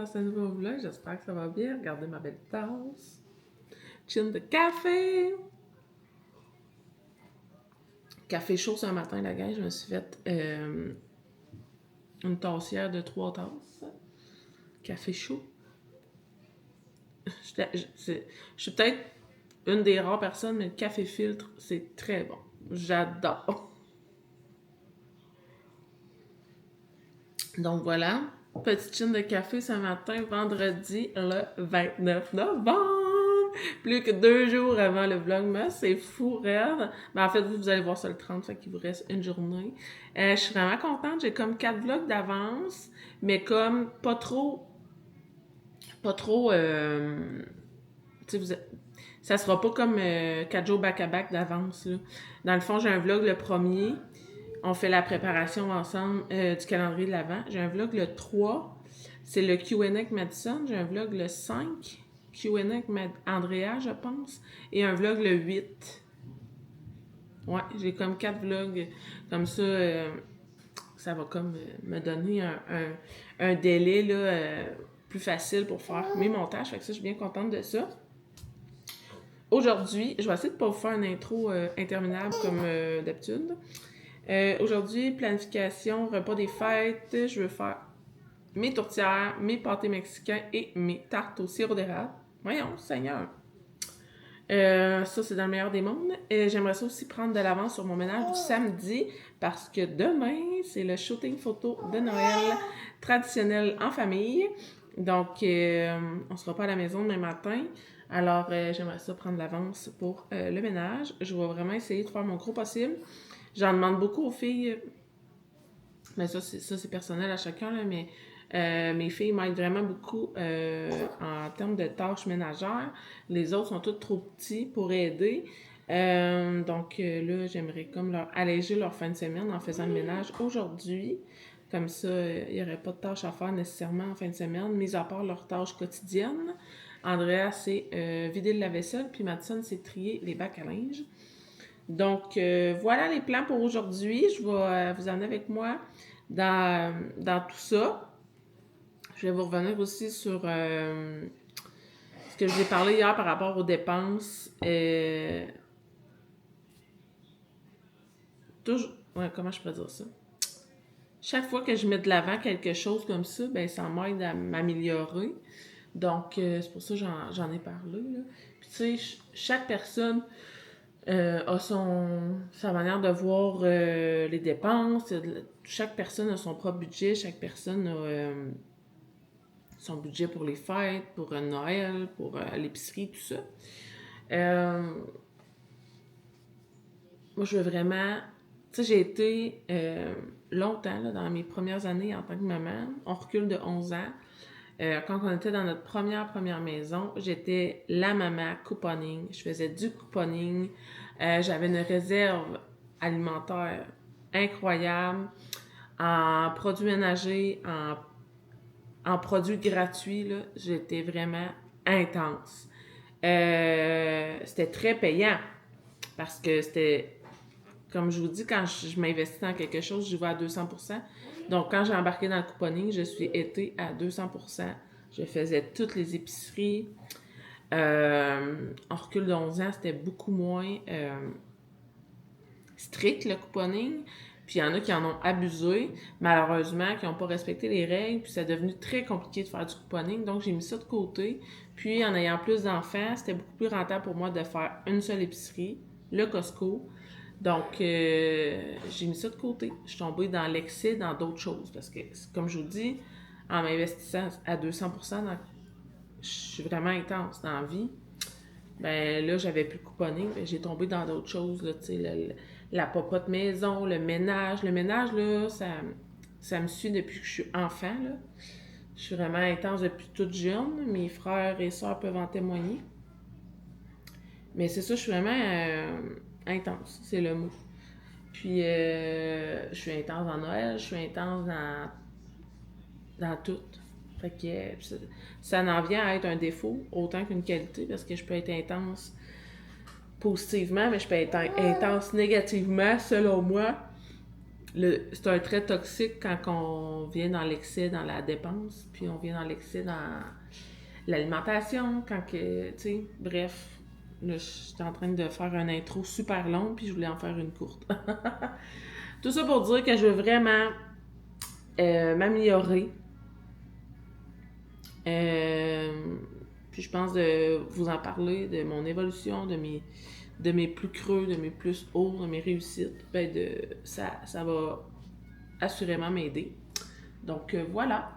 dans ce nouveau vlog. J'espère que ça va bien. Regardez ma belle tasse. Chin de café. Café chaud ce matin, la gang. Je me suis fait une tassière de 3 tasses. Café chaud. Je suis peut-être une des rares personnes, mais le café filtre, c'est très bon. J'adore. Donc voilà, petite chine de café ce matin, vendredi le 29 novembre. Plus que 2 jours avant le vlogmas, c'est fou raide. Mais en fait, vous allez voir ça le 30, fait qu'il vous reste une journée. Je suis vraiment contente, j'ai comme 4 vlogs d'avance, mais comme pas trop, tu sais, ça sera pas comme 4 jours back-à-back d'avance, là. Dans le fond, j'ai un vlog le premier. On fait la préparation ensemble du calendrier de l'Avent. J'ai un vlog le 3, c'est le Q&A avec Madison. J'ai un vlog le 5, Q&A avec Andrea, je pense. Et un vlog le 8. Ouais, j'ai comme 4 vlogs comme ça. Ça va comme me donner un délai là, plus facile pour faire mes montages. Fait que ça, je suis bien contente de ça. Aujourd'hui, je vais essayer de ne pas vous faire une intro interminable comme d'habitude. Aujourd'hui, planification, repas des fêtes. Je veux faire mes tourtières, mes pâtés mexicains et mes tartes au sirop d'érable. Voyons, Seigneur! Ça, c'est dans le meilleur des mondes. J'aimerais ça aussi prendre de l'avance sur mon ménage du samedi parce que demain, c'est le shooting photo de Noël traditionnel en famille. Donc, on sera pas à la maison demain matin. Alors, j'aimerais ça prendre de l'avance pour le ménage. Je vais vraiment essayer de faire mon gros possible. J'en demande beaucoup aux filles. Mais ça, c'est personnel à chacun, là, mais mes filles m'aident vraiment beaucoup en termes de tâches ménagères. Les autres sont toutes trop petits pour aider. Donc là, j'aimerais comme leur alléger leur fin de semaine en faisant le ménage aujourd'hui. Comme ça, il n'y aurait pas de tâches à faire nécessairement en fin de semaine, mis à part leurs tâches quotidiennes. Andrea, c'est vider le lave-vaisselle, puis Madison, c'est trier les bacs à linge. Donc, voilà les plans pour aujourd'hui. Je vais vous emmener avec moi dans tout ça. Je vais vous revenir aussi sur ce que je vous ai parlé hier par rapport aux dépenses. Ouais, comment je pourrais dire ça? Chaque fois que je mets de l'avant quelque chose comme ça, ben ça m'aide à m'améliorer. Donc, c'est pour ça que j'en ai parlé, là. Puis, tu sais, chaque personne a sa manière de voir les dépenses. Chaque personne a son propre budget. Chaque personne a son budget pour les fêtes, pour Noël, pour l'épicerie, tout ça. Moi, je veux vraiment... Tu sais, j'ai été longtemps, là, dans mes premières années en tant que maman. On recule de 11 ans. Quand on était dans notre première maison, j'étais la maman couponing. Je faisais du couponing. J'avais une réserve alimentaire incroyable en produits ménagers, en produits gratuits. Là, j'étais vraiment intense. C'était très payant parce que c'était, comme je vous dis, quand je m'investis dans quelque chose, je vais à 200%. Donc, quand j'ai embarqué dans le couponing, je suis été à 200%. Je faisais toutes les épiceries. En recul de 11 ans, c'était beaucoup moins strict, le couponing. Puis, il y en a qui en ont abusé, malheureusement, qui n'ont pas respecté les règles. Puis, c'est devenu très compliqué de faire du couponing. Donc, j'ai mis ça de côté. Puis, en ayant plus d'enfants, c'était beaucoup plus rentable pour moi de faire une seule épicerie, le Costco. Donc, j'ai mis ça de côté. Je suis tombée dans l'excès, dans d'autres choses. Parce que, comme je vous dis, en m'investissant à 200%, je suis vraiment intense dans la vie. Ben là, j'avais plus le couponing. Ben, j'ai tombé dans d'autres choses, là, tu sais, la popote maison, le ménage. Le ménage, là, ça me suit depuis que je suis enfant, là. Je suis vraiment intense depuis toute jeune. Mes frères et sœurs peuvent en témoigner. Mais c'est ça, je suis vraiment intense, c'est le mot. Puis, je suis intense dans Noël, je suis intense dans tout. Fait que ça en vient à être un défaut autant qu'une qualité parce que je peux être intense positivement, mais je peux être intense négativement, selon moi. c'est un trait toxique quand on vient dans l'excès dans la dépense, puis on vient dans l'excès dans l'alimentation, quand que, tu sais, bref. Là, j'étais en train de faire une intro super longue, puis je voulais en faire une courte. Tout ça pour dire que je veux vraiment m'améliorer. Puis je pense de vous en parler, de mon évolution, de mes plus creux, de mes plus hauts, de mes réussites. Ben ça va assurément m'aider. Donc voilà.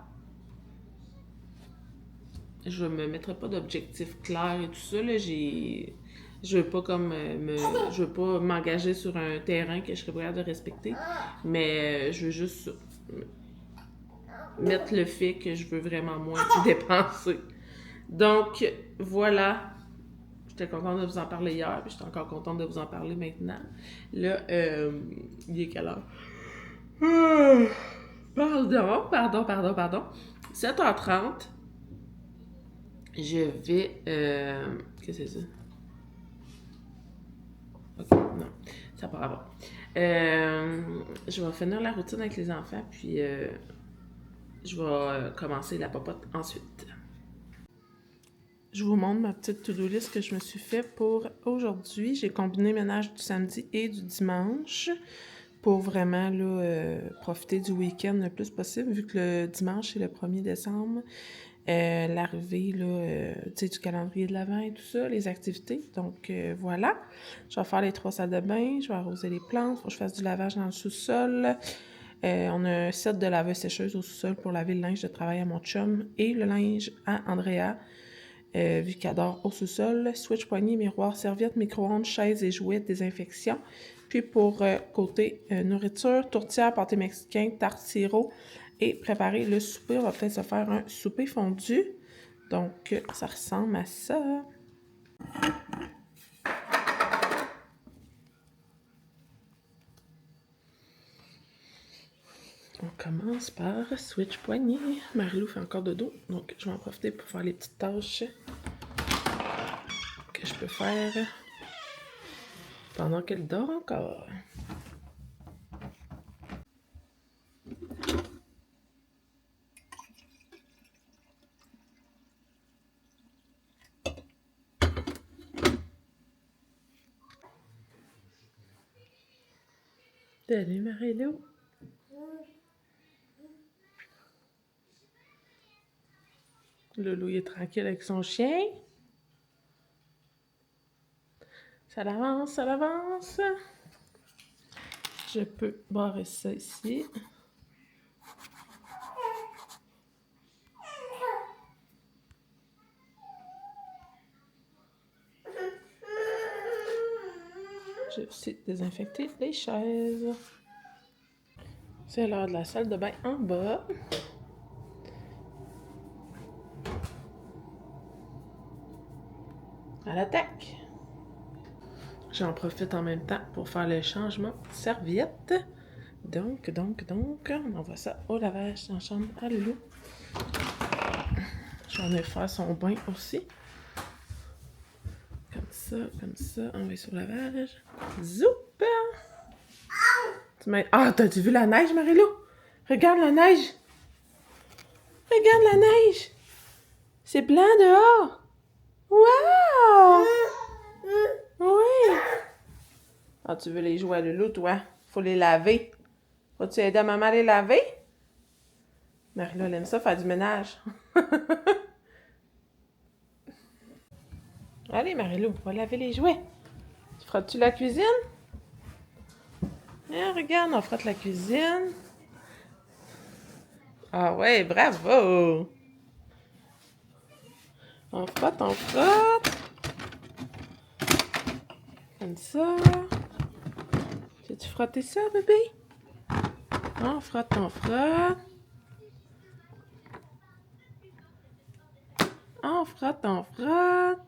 Je me mettrai pas d'objectif clair et tout ça. Là, je veux pas je veux pas m'engager sur un terrain que je serais prête de respecter. Mais je veux juste mettre le fait que je veux vraiment moins dépenser. Donc, voilà. J'étais contente de vous en parler hier, puis j'étais encore contente de vous en parler maintenant. Là, il est quelle heure? Pardon. 7h30. Je vais... Qu'est-ce que c'est ça? Ok, non. Ça n'a pas à voir. Je vais finir la routine avec les enfants, puis je vais commencer la popote ensuite. Je vous montre ma petite to-do list que je me suis fait pour aujourd'hui. J'ai combiné ménage du samedi et du dimanche pour vraiment là, profiter du week-end le plus possible, vu que le dimanche, c'est le 1er décembre. L'arrivée là, du calendrier de l'Avent et tout ça, les activités. Donc, voilà. Je vais faire les 3 salles de bain, je vais arroser les plantes, il faut que je fasse du lavage dans le sous-sol. On a un set de laveuse-sécheuse au sous-sol pour laver le linge de travail à mon chum et le linge à Andrea. Vu qu'elle dort au sous-sol, switch poignée, miroir, serviette, micro-ondes, chaise et jouets, désinfection. Puis pour côté nourriture, tourtière, pâté mexicain, tarte sirop et préparer le souper. On va peut-être se faire un souper fondu. Donc, ça ressemble à ça. On commence par switch poignée. Marie-Lou fait encore dodo, donc je vais en profiter pour faire les petites tâches que je peux faire pendant qu'elle dort encore. Salut Marie-Lou. Loulou, il est tranquille avec son chien. Ça l'avance, ça l'avance. Je peux barrer ça ici. Je vais aussi désinfecter les chaises. C'est l'heure de la salle de bain en bas. À l'attaque! J'en profite en même temps pour faire le changement de serviette. Donc, on envoie ça au lavage dans la chambre à Loulou. Je vais venir faire son bain aussi. Comme ça, on va sur le lavage. Zoup! Ah, t'as-tu vu la neige, Marie-Lou? Regarde la neige! Regarde la neige! C'est blanc dehors! Wow! Oui! Ah, tu veux les jouer à Loulou, toi? Faut les laver. Vas-tu aider maman à les laver? Marie-Lou, elle aime ça, faire du ménage. Allez, Marie-Lou, va laver les jouets. Tu frottes-tu la cuisine? Ah, regarde, on frotte la cuisine. Ah ouais, bravo! On frotte, on frotte. Comme ça. As-tu frotté ça, bébé? On frotte, on frotte. On frotte, on frotte.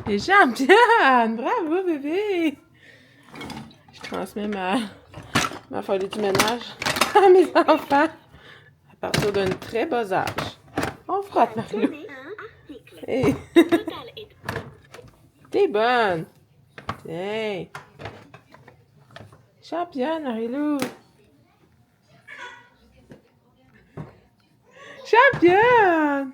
Les championnes! Bravo, bébé! Je transmets ma folie du ménage à mes enfants à partir d'un très bas âge. On frotte, Marie-Lou. Hey. T'es bonne! Tiens! Championne, Marie-Lou! Championne!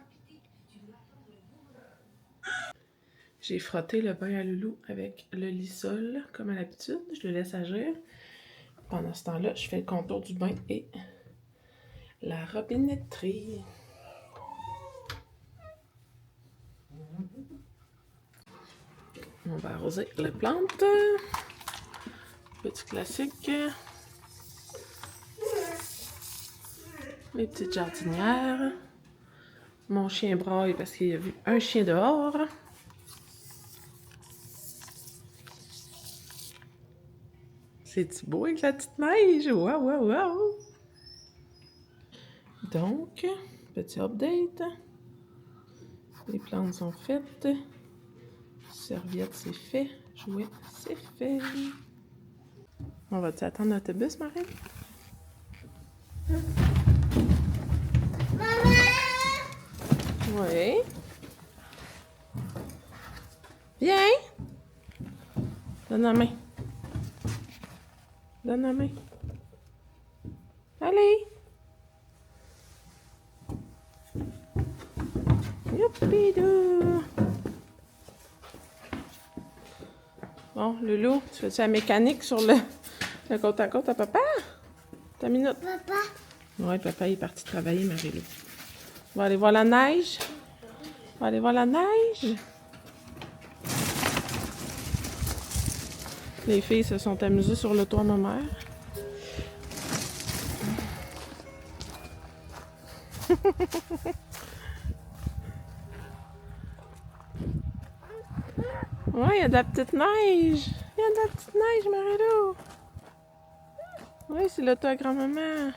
J'ai frotté le bain à Loulou avec le Lysol, comme à l'habitude. Je le laisse agir. Pendant ce temps-là, je fais le contour du bain et la robinetterie. On va arroser les plantes. Petit classique. Les petites jardinières. Mon chien braille parce qu'il a vu un chien dehors. C'est-tu beau avec la petite neige? Waouh, waouh, waouh! Donc, petit update. Les plantes sont faites. Serviette, c'est fait. Jouet, c'est fait. On va-tu attendre l'autobus, Marie? Oui. Viens! Donne la main. Donne la main. Allez! Youpidou! Bon, Loulou, tu fais-tu la mécanique sur le côte à côte à papa? Ta minute. Papa. Oui, papa il est parti travailler, Marie-Lou. On va aller voir la neige. On va aller voir la neige. Les filles se sont amusées sur le toit de ma mère. Ouais, il y a de la petite neige. Il y a de la petite neige, Marie-Lou. Oui, c'est l'auto à grand-maman.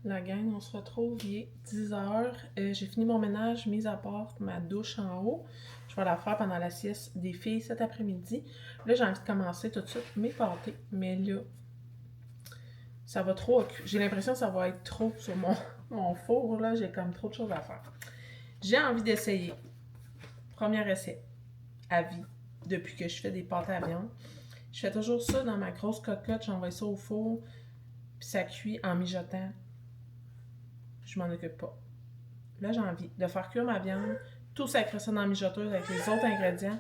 La gang, on se retrouve, il est 10h. J'ai fini mon ménage, mis à part ma douche en haut. Je vais la faire pendant la sieste des filles cet après-midi. Là, j'ai envie de commencer tout de suite mes pâtés. Mais là, ça va trop... J'ai l'impression que ça va être trop sur mon four. Là, j'ai comme trop de choses à faire. J'ai envie d'essayer. Premier essai à vie, depuis que je fais des pâtés à viande. Je fais toujours ça dans ma grosse cocotte. J'envoie ça au four, puis ça cuit en mijotant. Je m'en occupe pas. Là, j'ai envie de faire cuire ma viande, tout sacrer ça dans la mijoteuse avec les autres ingrédients,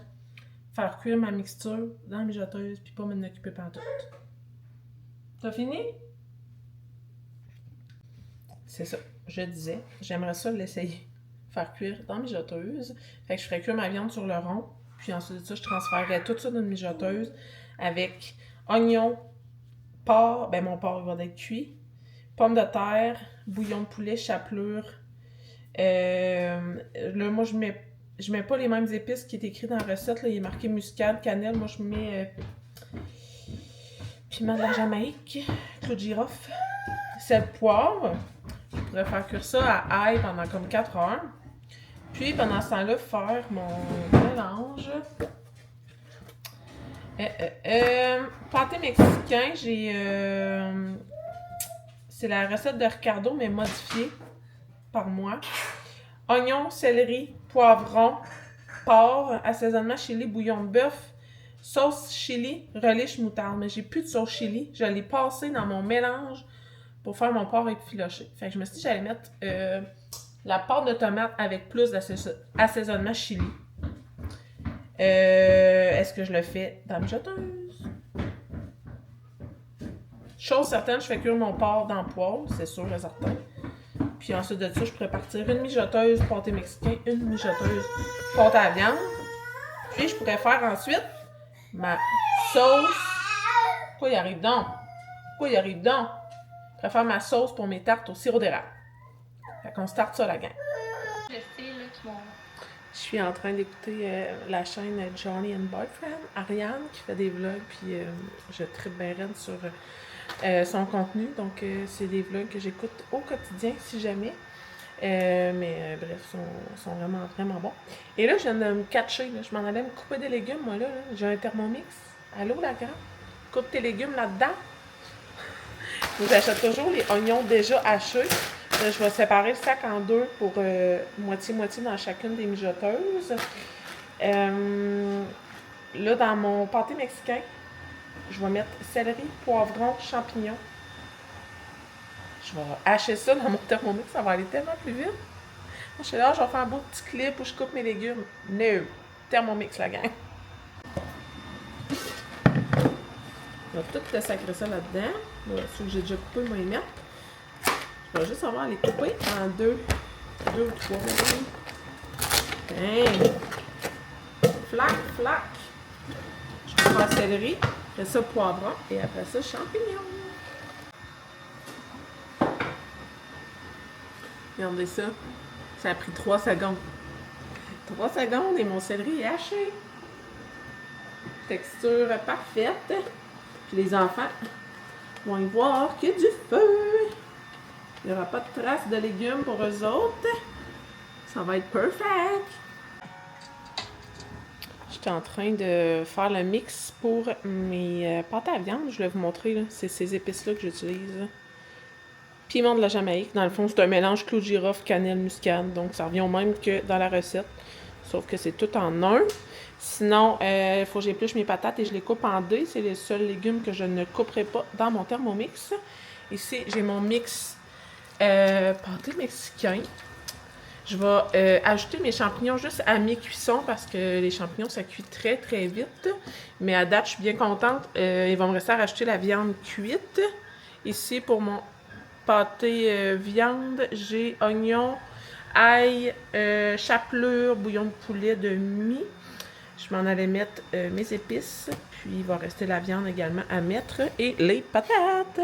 faire cuire ma mixture dans la mijoteuse, puis pas m'en occuper pantoute. T'as fini? C'est ça, je disais, j'aimerais ça l'essayer. Faire cuire dans la mijoteuse. Fait que je ferais cuire ma viande sur le rond, puis ensuite de ça, je transférerais tout ça dans une mijoteuse avec oignons, porc, ben mon porc il va être cuit, pommes de terre, bouillon de poulet, chapelure. Là, moi, je mets pas les mêmes épices qui est écrit dans la recette. Là. Il est marqué muscade, cannelle. Moi, je mets piment de la Jamaïque, clou de girofle, sel, poivre. Je pourrais faire cuire ça à ail pendant comme 4 heures. Puis, pendant ce temps-là, faire mon mélange. Pâté mexicain, c'est la recette de Ricardo, mais modifiée par moi. Oignon, céleri, poivron, porc, assaisonnement chili, bouillon de bœuf, sauce chili, relish, moutarde. Mais j'ai plus de sauce chili. Je l'ai passé dans mon mélange pour faire mon porc effiloché. Fait que je me suis dit que j'allais mettre la pâte de tomate avec plus d'assaisonnement chili. Est-ce que je le fais dans la mijoteuse? Chose certaine, je fais cuire mon porc dans le poêle, c'est sûr et certain. Puis ensuite de ça, je pourrais partir une mijoteuse pâté mexicain, une mijoteuse pâte à viande. Puis je pourrais faire ensuite ma sauce. Quoi, il arrive donc? Je pourrais faire ma sauce pour mes tartes au sirop d'érable. Fait qu'on starte ça, la gang. Je suis en train d'écouter la chaîne Johnny and Boyfriend, Ariane, qui fait des vlogs, puis je tripe bien raide sur son contenu. Donc, c'est des vlogs que j'écoute au quotidien, si jamais. Bref, sont vraiment, vraiment bons. Et là, je viens de me catcher. Là. Je m'en allais me couper des légumes, moi, là. J'ai un Thermomix. Allô, la grande? Coupe tes légumes là-dedans. J'achète toujours les oignons déjà hachés. Je vais séparer le sac en deux pour moitié-moitié dans chacune des mijoteuses. Là, dans mon pâté mexicain, je vais mettre céleri, poivron, champignons. Je vais hacher ça dans mon Thermomix, ça va aller tellement plus vite. Je suis là, je vais faire un beau petit clip où je coupe mes légumes. No! Thermomix, la gang. Je vais tout sacrer ça là-dedans. Ceux que j'ai déjà coupés, moi, les mettre. Je vais juste avoir les couper en deux ou trois. Hey. Flac, flac. Je coupe la céleri, après ça poivron et après ça champignons. Regardez ça. Ça a pris 3 secondes. 3 secondes et mon céleri est haché. Texture parfaite. Puis les enfants vont y voir qu'il y a du feu. Il n'y aura pas de traces de légumes pour eux autres. Ça va être perfect. J'étais en train de faire le mix pour mes pâtes à viande. Je vais vous montrer. C'est ces épices-là que j'utilise. Piment de la Jamaïque. Dans le fond, c'est un mélange clou de girofle, cannelle, muscade. Donc, ça revient au même que dans la recette. Sauf que c'est tout en un. Sinon, il faut que j'épluche mes patates et je les coupe en dés. C'est les seuls légumes que je ne couperai pas dans mon Thermomix. Ici, j'ai mon mix pâté mexicain. Je vais ajouter mes champignons juste à mi-cuisson parce que les champignons, ça cuit très, très vite. Mais à date, je suis bien contente. Il va me rester à rajouter la viande cuite. Ici, pour mon pâté viande, j'ai oignon, ail, chapelure, bouillon de poulet de mie. Je m'en allais mettre mes épices. Puis, il va rester la viande également à mettre et les patates.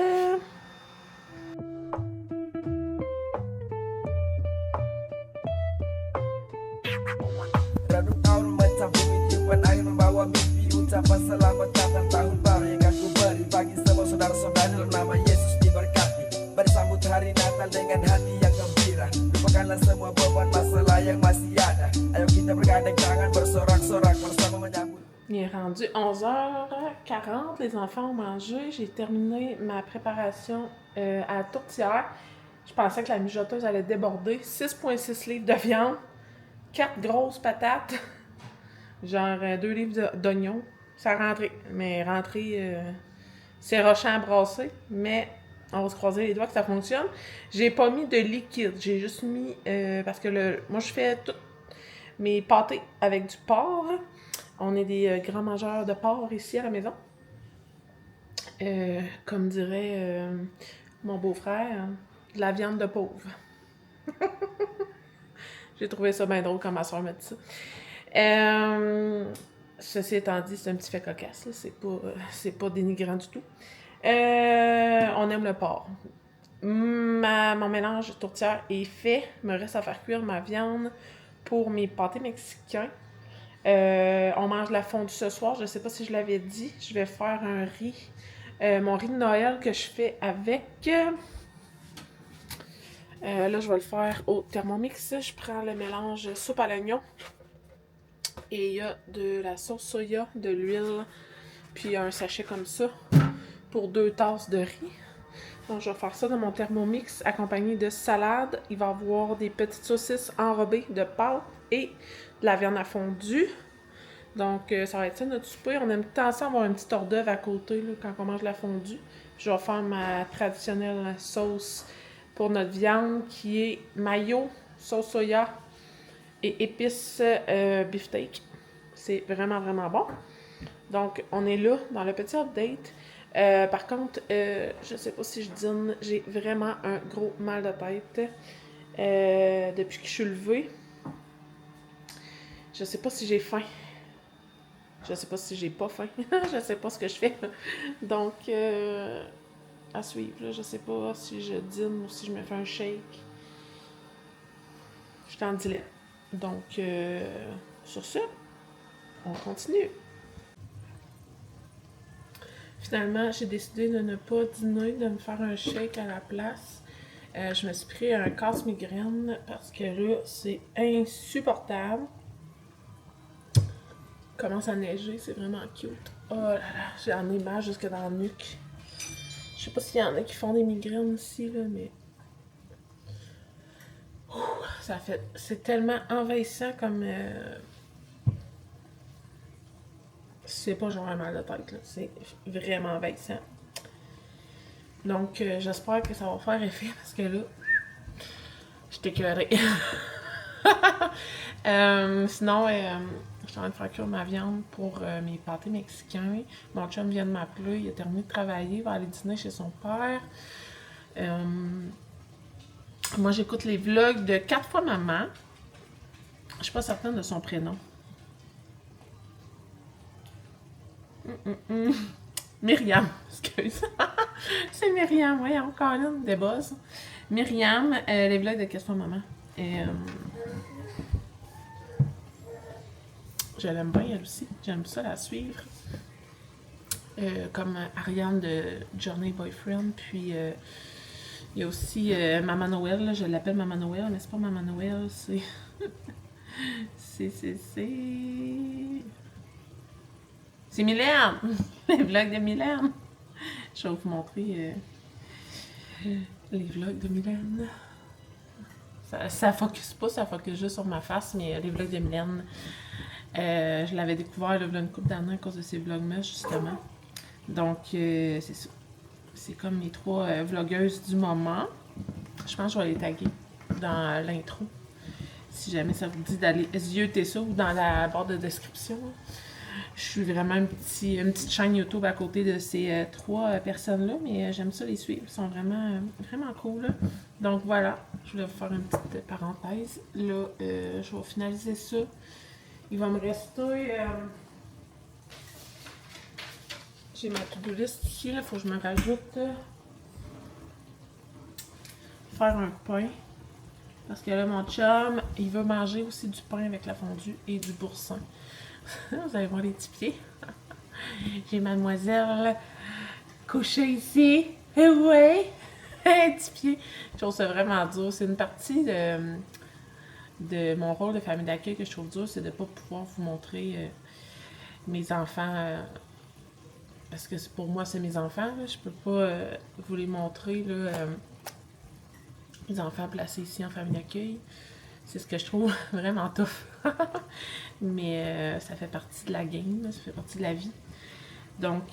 Radung tahun mencapai tiupan air membawa mimpi ucapan selamat datang tahun baru yang akan ku beri bagi semua saudara-saudara dalam nama Yesus diberkati. Bersambut hari Natal dengan hati yang gembira. Lupakanlah semua beban masalah yang masih ada. Ayo kita bergandeng tangan bersorak-sorak bersama menyambut. Il est rendu 11h40, les enfants ont mangé. J'ai terminé ma préparation à la tourtière. Je pensais que la mijoteuse allait déborder. 6,6 livres de viande. 4 grosses patates, genre 2 livres d'oignons. Ça a rentré, mais c'est rochant à brasser, mais on va se croiser les doigts que ça fonctionne. J'ai pas mis de liquide, j'ai juste mis, parce que moi je fais tous mes pâtés avec du porc. On est des grands mangeurs de porc ici à la maison. Comme dirait mon beau-frère, de la viande de pauvre. J'ai trouvé ça bien drôle quand ma soeur m'a dit ça. Ceci étant dit, c'est un petit fait cocasse. Là. C'est pas dénigrant du tout. On aime le porc. Mon mélange tourtière est fait. Il me reste à faire cuire ma viande pour mes pâtés mexicains. On mange la fondue ce soir. Je ne sais pas si je l'avais dit. Je vais faire un riz. Mon riz de Noël que je fais avec... là, je vais le faire au Thermomix. Je prends le mélange soupe à l'oignon. Et il y a de la sauce soya, de l'huile, puis un sachet comme ça pour 2 tasses de riz. Donc, je vais faire ça dans mon Thermomix accompagné de salade. Il va y avoir des petites saucisses enrobées de pâte et de la viande à fondue. Donc, ça va être ça notre souper. On aime tant ça avoir une petite hors d'œuvre à côté là, quand on mange la fondue. Je vais faire ma traditionnelle sauce pour notre viande qui est mayo, sauce soya et épices beefsteak. C'est vraiment, vraiment bon. Donc, on est là dans le petit update. Par contre, je sais pas si je dîne, j'ai vraiment un gros mal de tête depuis que je suis levée. Je sais pas si j'ai faim. Je sais pas si j'ai pas faim. Je sais pas ce que je fais. Donc, à suivre. Là. Je sais pas si je dîne ou si je me fais un shake. Je suis en dilemme. Donc, sur ce, on continue. Finalement, j'ai décidé de ne pas dîner, de me faire un shake à la place. Je me suis pris un casse-migraine parce que là, c'est insupportable. Il commence à neiger, c'est vraiment cute. Oh là là, j'en ai mal jusque dans la nuque. Je sais pas s'il y en a qui font des migraines ici, là, mais... ça fait... C'est tellement envahissant comme... C'est pas genre un mal de tête, là. C'est vraiment envahissant. Donc, j'espère que ça va faire effet parce que là, je suis écœurée. Sinon, je suis en train de faire cuire ma viande pour mes pâtés mexicains. Mon chum vient de m'appeler, il a terminé de travailler, il va aller dîner chez son père. Moi, j'écoute les vlogs de 4 fois maman. Je suis pas certaine de son prénom. Myriam, excuse. C'est Myriam, oui, encore une des boss. Myriam, les vlogs de 4 fois maman. Et, je l'aime bien, elle aussi. J'aime ça la suivre. Comme Ariane de Journey Boyfriend. Puis, il y a aussi Maman Noël. Là, je l'appelle Maman Noël, mais c'est pas Maman Noël, c'est... C'est Mylène! Les vlogs de Mylène. Je vais vous montrer les vlogs de Mylène. Ça focus pas, ça focus juste sur ma face, mais les vlogs de Mylène, je l'avais découvert là, une couple d'années à cause de ces vlogs-là, justement. Donc, c'est ça. C'est comme mes 3 vlogueuses du moment. Je pense que je vais les taguer dans l'intro. Si jamais ça vous dit d'aller zioter ça ou dans la barre de description. Je suis vraiment une petite chaîne YouTube à côté de ces 3 personnes-là, mais j'aime ça les suivre. Ils sont vraiment, vraiment cool. Donc voilà, je voulais vous faire une petite parenthèse. Là, je vais finaliser ça. Il va me rester... j'ai ma to-do list ici, il faut que je me rajoute... faire un pain. Parce que là, mon chum, il veut manger aussi du pain avec la fondue et du boursin. Vous allez voir les petits pieds. J'ai mademoiselle couchée ici. Et ouais, un petit pied. Je trouve ça vraiment dur. C'est une partie de mon rôle de famille d'accueil que je trouve dur, c'est de ne pas pouvoir vous montrer mes enfants. Parce que pour moi, c'est mes enfants. Là. Je peux pas vous les montrer. Là, les enfants placés ici en famille d'accueil. C'est ce que je trouve vraiment tough. Mais ça fait partie de la game, ça fait partie de la vie. Donc,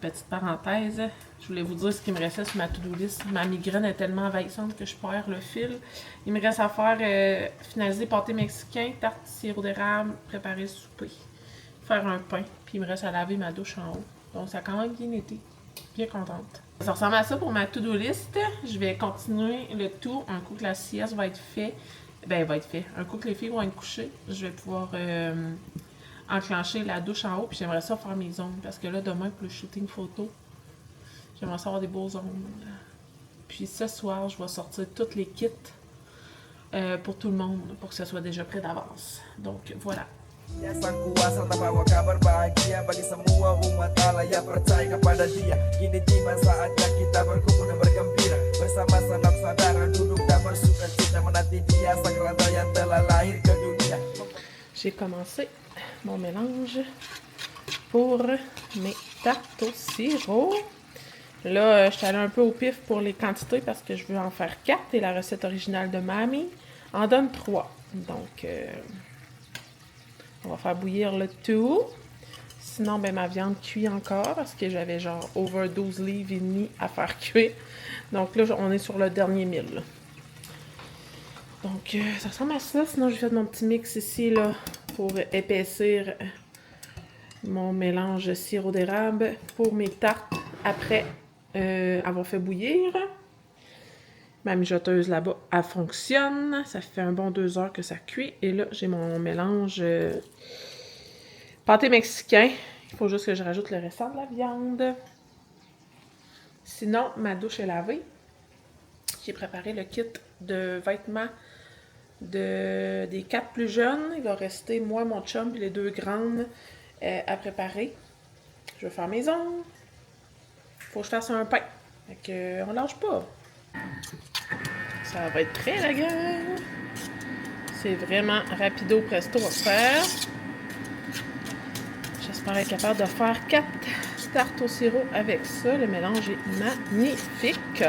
petite parenthèse, je voulais vous dire ce qui me restait sur ma to-do list. Ma migraine est tellement envahissante que je perds le fil. Il me reste à faire finaliser pâté mexicain, tarte sirop d'érable, préparer le souper, faire un pain, puis il me reste à laver ma douche en haut. Donc, ça a quand même bien été. Bien contente. Ça ressemble à ça pour ma to-do list. Je vais continuer le tout un coup que la sieste va être faite. Ben, elle va être fait. Un coup que les filles vont être couchées, je vais pouvoir enclencher la douche en haut. Puis j'aimerais ça faire mes ongles. Parce que là, demain, pour le shooting photo, j'aimerais ça avoir des beaux ongles. Puis ce soir, je vais sortir tous les kits pour tout le monde. Pour que ça soit déjà prêt d'avance. Donc, voilà. Sang kuasa terbawa kabar bahagia bagi semua umat Allah yang percaya kepada Dia. Kini tiba saatnya kita berkumpul dan bergembira bersama sanak saudara duduk dan bersuka cita menanti Dia sang raja yang telah lahir ke dunia. J'ai commencé mon mélange pour mes tartes au sirop. Là, je suis allée un peu au pif pour les quantités parce que je veux en faire 4 et la recette originale de Mamie en donne 3. Donc, on va faire bouillir le tout. Sinon, ben, ma viande cuit encore parce que j'avais genre over 12 livres et demi à faire cuire. Donc là, on est sur le dernier 1000. Là. Donc, ça ressemble à ça. Sinon, j'ai fait mon petit mix ici là, pour épaissir mon mélange sirop d'érable pour mes tartes après avoir fait bouillir. Ma mijoteuse là-bas, elle fonctionne. Ça fait un bon 2 heures que ça cuit. Et là, j'ai mon mélange pâté mexicain. Il faut juste que je rajoute le restant de la viande. Sinon, ma douche est lavée. J'ai préparé le kit de vêtements des 4 plus jeunes. Il va rester moi, mon chum et les 2 grandes à préparer. Je vais faire mes ongles. Faut que je fasse un pain. Fait que, on lâche pas. Ça va être prêt, la gueule. C'est vraiment rapido presto à faire. J'espère être capable de faire 4 tartes au sirop avec ça. Le mélange est magnifique.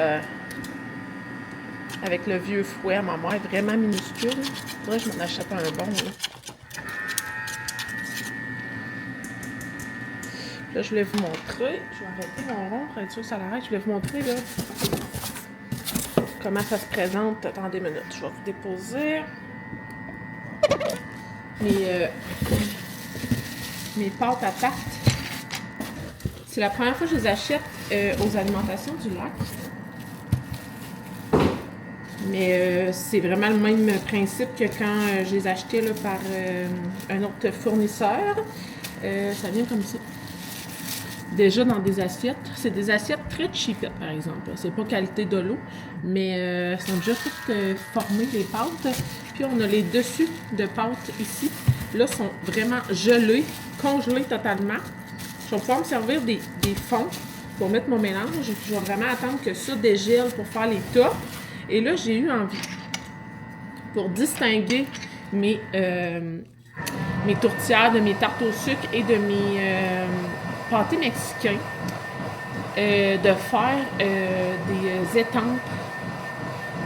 Avec le vieux fouet à ma mère, vraiment minuscule. Faudrait que je m'en achète un bon. Là. Là, je voulais vous montrer. Je vais arrêter mon rond pour être sûr que ça l'arrête. Je voulais vous montrer, là, comment ça se présente. Attendez une minute. Je vais vous déposer mes pâtes à tarte. C'est la première fois que je les achète aux alimentations du lac. Mais c'est vraiment le même principe que quand je les achetais là, par un autre fournisseur. Ça vient comme ça. Déjà dans des assiettes. C'est des assiettes très cheapettes, par exemple. C'est pas qualité de l'eau, mais sont déjà toutes formées, les pâtes. Puis on a les dessus de pâtes ici. Là, sont vraiment gelés, congelés totalement. Je vais pouvoir me servir des fonds pour mettre mon mélange. Et puis je vais vraiment attendre que ça dégèle pour faire les tops. Et là, j'ai eu envie, pour distinguer mes tourtières de mes tartes au sucre et de mes pâtés mexicains, de faire des étampes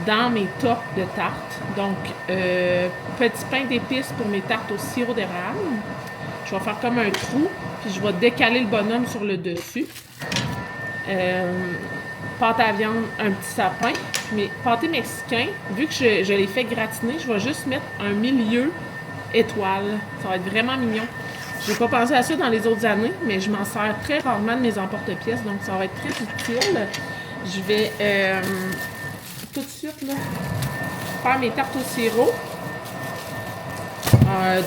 dans mes tops de tarte. Donc, petit pain d'épices pour mes tartes au sirop d'érable. Je vais faire comme un trou, puis je vais décaler le bonhomme sur le dessus. Pâte à viande, un petit sapin. Mes pâtés mexicains, vu que je les fais gratiner, je vais juste mettre un milieu étoile. Ça va être vraiment mignon. J'ai pas pensé à ça dans les autres années, mais je m'en sers très rarement de mes emporte-pièces, donc ça va être très utile. Je vais tout de suite là, faire mes tartes au sirop.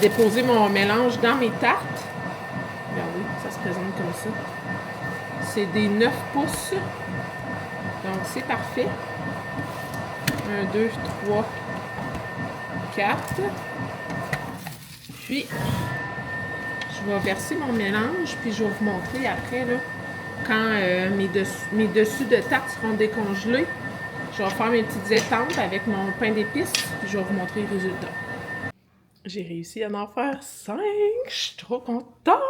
Déposer mon mélange dans mes tartes. Regardez, ça se présente comme ça. C'est des 9 pouces. Donc, c'est parfait. 1, 2, 3, 4. Puis, je vais verser mon mélange, puis je vais vous montrer après, là, quand mes dessus de tarte seront décongelés. Je vais faire mes petites étampes avec mon pain d'épices, puis je vais vous montrer les résultats. J'ai réussi à en faire 5. Je suis trop contente.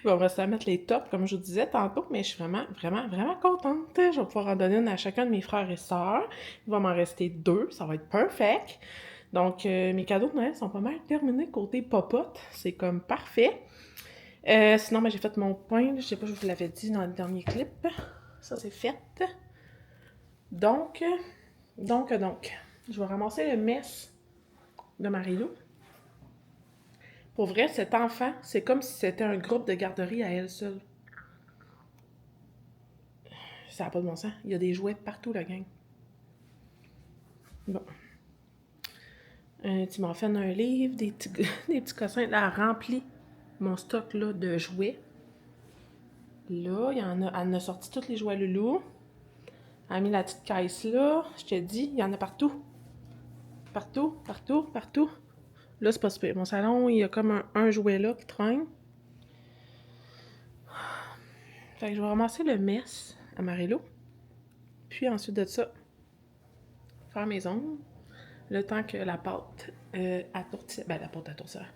Il va me rester à mettre les tops, comme je vous disais tantôt, mais je suis vraiment, vraiment, vraiment contente. Je vais pouvoir en donner une à chacun de mes frères et sœurs. Il va m'en rester 2. Ça va être perfect. Donc, mes cadeaux de Noël sont pas mal terminés côté popote. C'est comme parfait. Sinon, ben, j'ai fait mon pain. Je sais pas, je vous l'avais dit dans le dernier clip. Ça, c'est fait. Donc, je vais ramasser le mess de Marie-Lou. Pour vrai, cet enfant, c'est comme si c'était un groupe de garderie à elle seule. Ça n'a pas de bon sens. Il y a des jouets partout, la gang. Bon. Tu m'en fais un livre, des petits cossins. Là, elle remplit mon stock là, de jouets. Là, elle en a sorti tous les jouets loulou. Elle a mis la petite caisse là. Je te dis, il y en a partout. Partout, partout, partout. Là, c'est pas super. Mon salon, il y a comme un jouet là qui traîne. Fait que je vais ramasser le mess à Marie-Lou. Puis ensuite de ça, faire mes ongles. Le temps que la pâte à tourtière... Ben, la pâte à tourtière.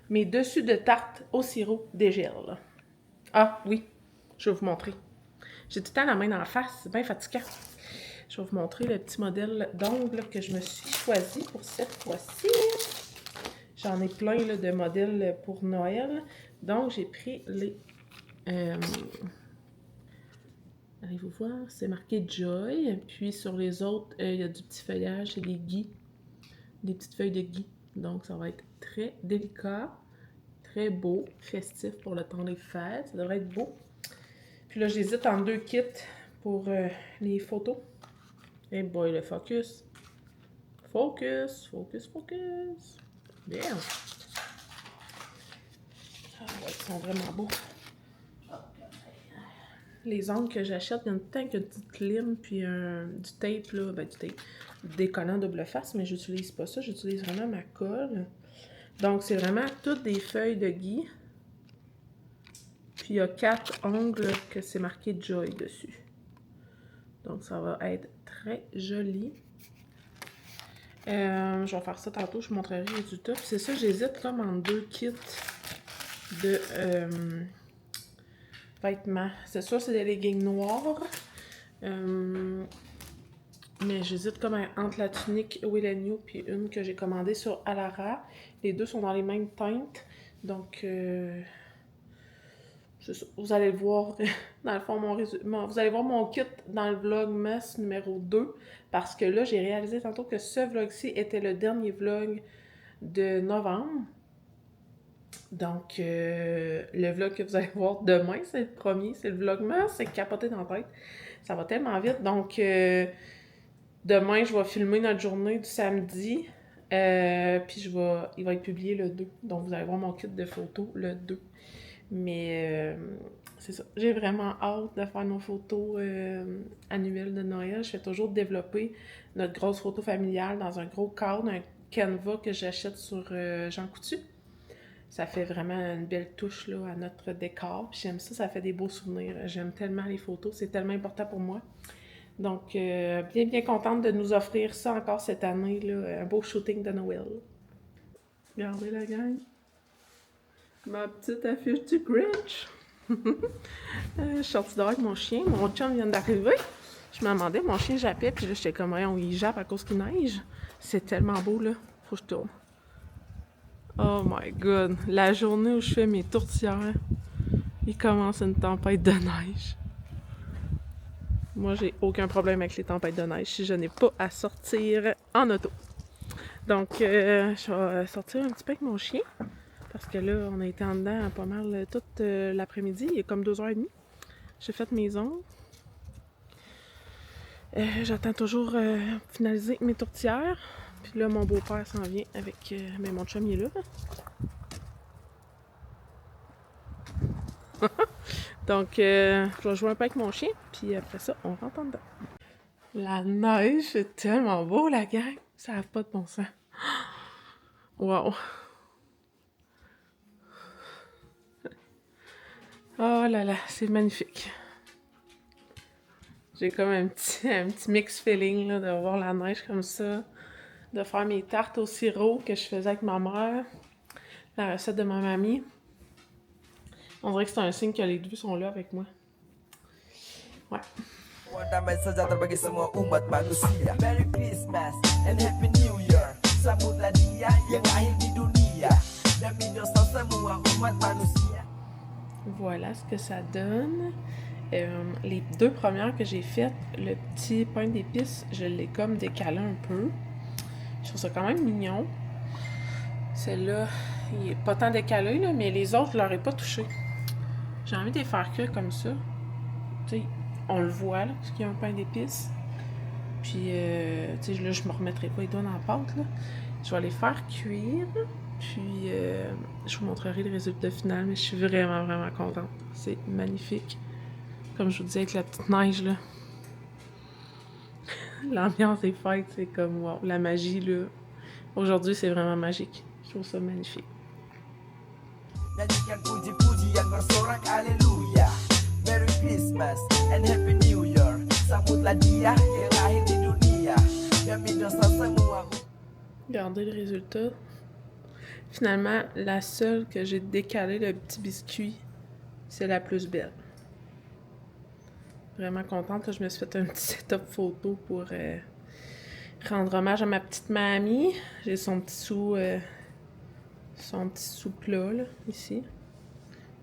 Mes dessus de tarte au sirop dégèlent. Ah, oui. Je vais vous montrer. J'ai tout le temps la main dans la face. C'est bien fatigant. Je vais vous montrer le petit modèle d'ongles que je me suis choisi pour cette fois-ci. J'en ai plein là, de modèles pour Noël. Donc, j'ai pris les... allez-vous voir? C'est marqué Joy. Puis, sur les autres, il y a du petit feuillage et des gui. Des petites feuilles de gui. Donc, ça va être très délicat. Très beau. Festif pour le temps des fêtes. Ça devrait être beau. Puis là, j'hésite en 2 kits pour les photos. Et boy, le focus. Focus, focus, focus. Bien. Ah ouais, ils sont vraiment beaux. Les ongles que j'achète, il y a une petite lime puis du tape, là, ben du tape, des collants double face, mais j'utilise pas ça, j'utilise vraiment ma colle. Donc, c'est vraiment toutes des feuilles de gui. Puis, il y a 4 ongles que c'est marqué Joy dessus. Donc, ça va être très joli. Je vais faire ça tantôt, je vous montrerai les résultats. Puis c'est ça, j'hésite comme en 2 kits de vêtements. C'est sûr, c'est des leggings noirs. Mais j'hésite comme entre la tunique Will & You puis une que j'ai commandée sur Alara. Les deux sont dans les mêmes teintes. Donc, c'est ça. Vous allez le voir, dans le fond, vous allez voir mon kit dans le Vlogmas numéro 2, parce que là, j'ai réalisé tantôt que ce vlog-ci était le dernier vlog de novembre. Donc, le vlog que vous allez voir demain, c'est le premier, c'est le Vlogmas, c'est capoté dans la tête. Ça va tellement vite. Donc, demain, je vais filmer notre journée du samedi. Puis il va être publié le 2. Donc, vous allez voir mon kit de photos le 2. Mais c'est ça. J'ai vraiment hâte de faire nos photos annuelles de Noël. Je fais toujours développer notre grosse photo familiale dans un gros cadre, un Canva que j'achète sur Jean Coutu. Ça fait vraiment une belle touche là, à notre décor. Puis j'aime ça, ça fait des beaux souvenirs. J'aime tellement les photos, c'est tellement important pour moi. Donc, bien contente de nous offrir ça encore cette année, là, un beau shooting de Noël. Regardez la gang. Ma petite affiche du Grinch. Je suis sortie dehors avec mon chien. Mon chum vient d'arriver. Je me demandais, mon chien jappait, puis là, j'étais comme, voyons, il jappe à cause qu'il neige. C'est tellement beau, là. Faut que je tourne. Oh my god. La journée où je fais mes tourtières, il commence une tempête de neige. Moi, j'ai aucun problème avec les tempêtes de neige si je n'ai pas à sortir en auto. Donc, je vais sortir un petit peu avec mon chien. Parce que là, on a été en dedans pas mal toute l'après-midi. Il est comme 2h30. J'ai fait mes ongles. J'attends toujours finaliser mes tourtières. Puis là, mon beau-père s'en vient avec... mais mon chum, il est là. Donc, je vais jouer un peu avec mon chien. Puis après ça, on rentre en dedans. La neige, c'est tellement beau, la gang. Ça n'a pas de bon sens. Wow! Oh là là, c'est magnifique. J'ai comme un petit mix feeling là, de voir la neige comme ça, de faire mes tartes au sirop que je faisais avec ma mère, la recette de ma mamie. On dirait que c'est un signe que les deux sont là avec moi. Ouais. Damai sejahtera bagi semua umat manusia. Merry Christmas and Happy New Year. Sambutlah dia yang lahir di dunia demi dosa semua umat manusia. Voilà ce que ça donne. Les deux premières que j'ai faites, le petit pain d'épices, je l'ai comme décalé un peu. Je trouve ça quand même mignon. Celle-là, il est pas tant décalé, là, mais les autres, je leur ai pas touché. J'ai envie de les faire cuire comme ça. Tu sais, on le voit, là, parce qu'il y a un pain d'épices. Puis, tu sais, là, je me remettrai pas les doigts dans la pâte, là. Je vais les faire cuire. Puis, je vous montrerai le résultat final, mais je suis vraiment, vraiment contente. C'est magnifique. Comme je vous disais, avec la petite neige, là. L'ambiance des fêtes, c'est comme, wow, la magie, là. Aujourd'hui, c'est vraiment magique. Je trouve ça magnifique. Nyanyikan puji-puji yang bersorak haleluya. Merry Christmas and Happy New Year. Sambutlah dia yang lahir di dunia demi dosa semua. Regardez le résultat. Finalement, la seule que j'ai décalée, le petit biscuit, c'est la plus belle. Vraiment contente. Là, je me suis fait un petit setup photo pour rendre hommage à ma petite mamie. J'ai son petit sous plat, là, ici.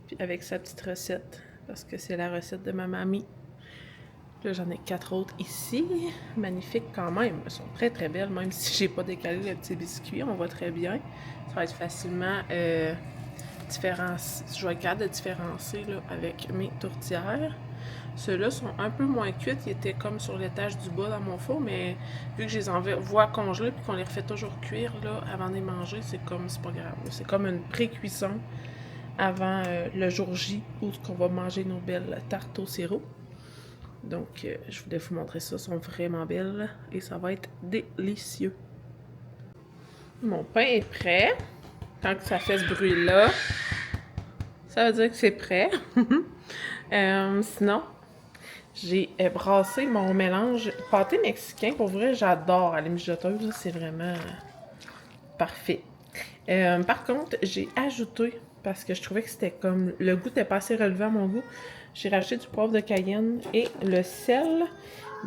Puis avec sa petite recette, parce que c'est la recette de ma mamie. Là, j'en ai 4 autres ici. Magnifiques quand même. Elles sont très très belles, même si j'ai pas décalé le petit biscuit. On voit très bien. Ça va être facilement différencié. Je vais être capable de différencier là, avec mes tourtières. Ceux-là sont un peu moins cuits. Ils étaient comme sur l'étage du bas dans mon four, mais vu que je les envoie congeler puis qu'on les refait toujours cuire là, avant de les manger, c'est pas grave. C'est comme une pré-cuisson avant le jour J où on va manger nos belles tartes au sirop. Donc, je voulais vous montrer ça. Elles sont vraiment belles et ça va être délicieux. Mon pain est prêt. Quand ça fait ce bruit-là, ça veut dire que c'est prêt. Sinon, j'ai brassé mon mélange pâté mexicain. Pour vrai, j'adore à la mijoteuse. C'est vraiment parfait. Par contre, j'ai ajouté, parce que je trouvais que c'était comme... Le goût n'était pas assez relevé à mon goût. J'ai rajouté du poivre de Cayenne et le sel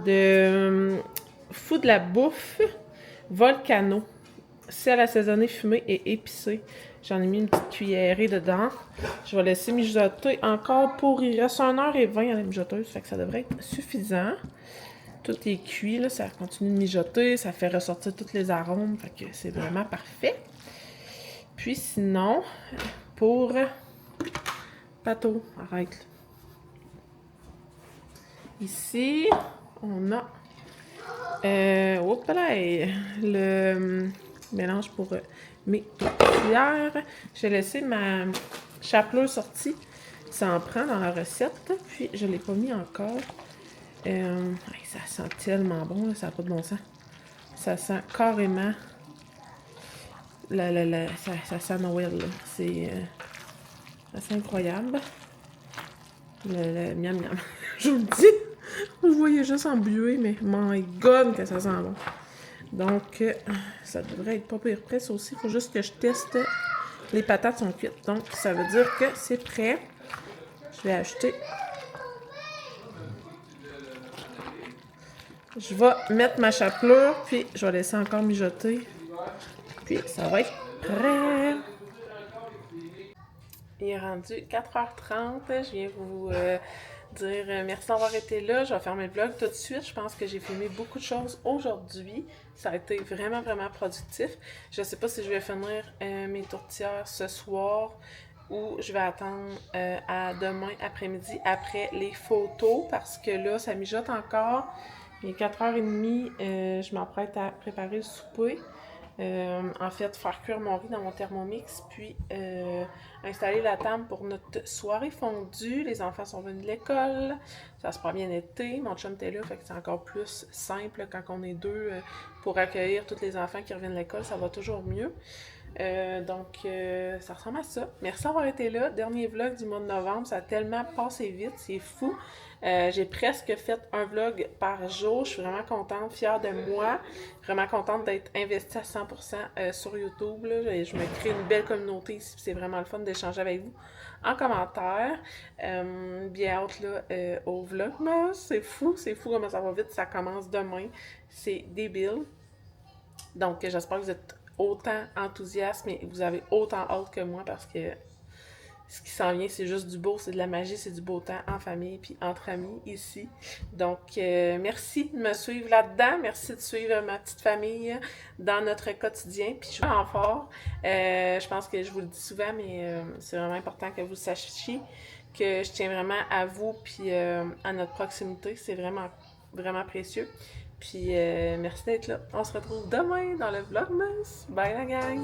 de Fou de la bouffe Volcano. Sel assaisonné, fumé et épicé. J'en ai mis une petite cuillerée dedans. Je vais laisser mijoter encore pour... Il reste 1h20 à la mijoteuse, fait que ça devrait être suffisant. Tout est cuit, là, ça continue de mijoter, ça fait ressortir tous les arômes, fait que c'est vraiment parfait. Puis sinon, pour... Pato, arrête. Ici, on a... le mélange pour mes tourtières. J'ai laissé ma chapelure sortie. Ça en prend dans la recette, puis je ne l'ai pas mis encore. Ça sent tellement bon, là, ça n'a pas de bon sens. Ça sent carrément... ça sent Noël, là. C'est incroyable. Le miam miam. Je vous le dis, vous voyez juste embuer, mais my god que ça sent bon. Donc, ça devrait être pas pire prêt. Ça aussi, il faut juste que je teste. Les patates sont cuites. Donc, ça veut dire que c'est prêt. Je vais ajouter. Je vais mettre ma chapelure, puis je vais laisser encore mijoter. Puis, ça va être prêt. Il est rendu 4h30. Je viens vous dire merci d'avoir été là. Je vais fermer le vlog tout de suite. Je pense que j'ai filmé beaucoup de choses aujourd'hui. Ça a été vraiment, vraiment productif. Je ne sais pas si je vais finir mes tourtières ce soir ou je vais attendre à demain après-midi après les photos parce que là, ça mijote encore. Il est 4h30. Je m'apprête à préparer le souper. En fait, faire cuire mon riz dans mon Thermomix, puis installer la table pour notre soirée fondue. Les enfants sont venus de l'école, ça se passe bien été, mon chum était là, fait que c'est encore plus simple quand on est deux pour accueillir tous les enfants qui reviennent de l'école, ça va toujours mieux. Donc, ça ressemble à ça. Merci d'avoir été là. Dernier vlog du mois de novembre. Ça a tellement passé vite. C'est fou. J'ai presque fait un vlog par jour. Je suis vraiment contente, fière de moi. Vraiment contente d'être investie à 100% sur YouTube. Là. Je me crée une belle communauté ici. C'est vraiment le fun d'échanger avec vous en commentaire. Bien hâte là, au vlog. C'est fou comment ça va vite. Ça commence demain. C'est débile. Donc, j'espère que vous êtes autant enthousiaste, mais vous avez autant hâte que moi parce que ce qui s'en vient, c'est juste du beau, c'est de la magie, c'est du beau temps en famille puis entre amis ici. Donc, merci de me suivre là-dedans. Merci de suivre ma petite famille dans notre quotidien. Puis, je vais en fort. Je pense que je vous le dis souvent, mais c'est vraiment important que vous sachiez que je tiens vraiment à vous puis à notre proximité. C'est vraiment, vraiment précieux. Puis, merci d'être là. On se retrouve demain dans le Vlogmas. Bye la gang!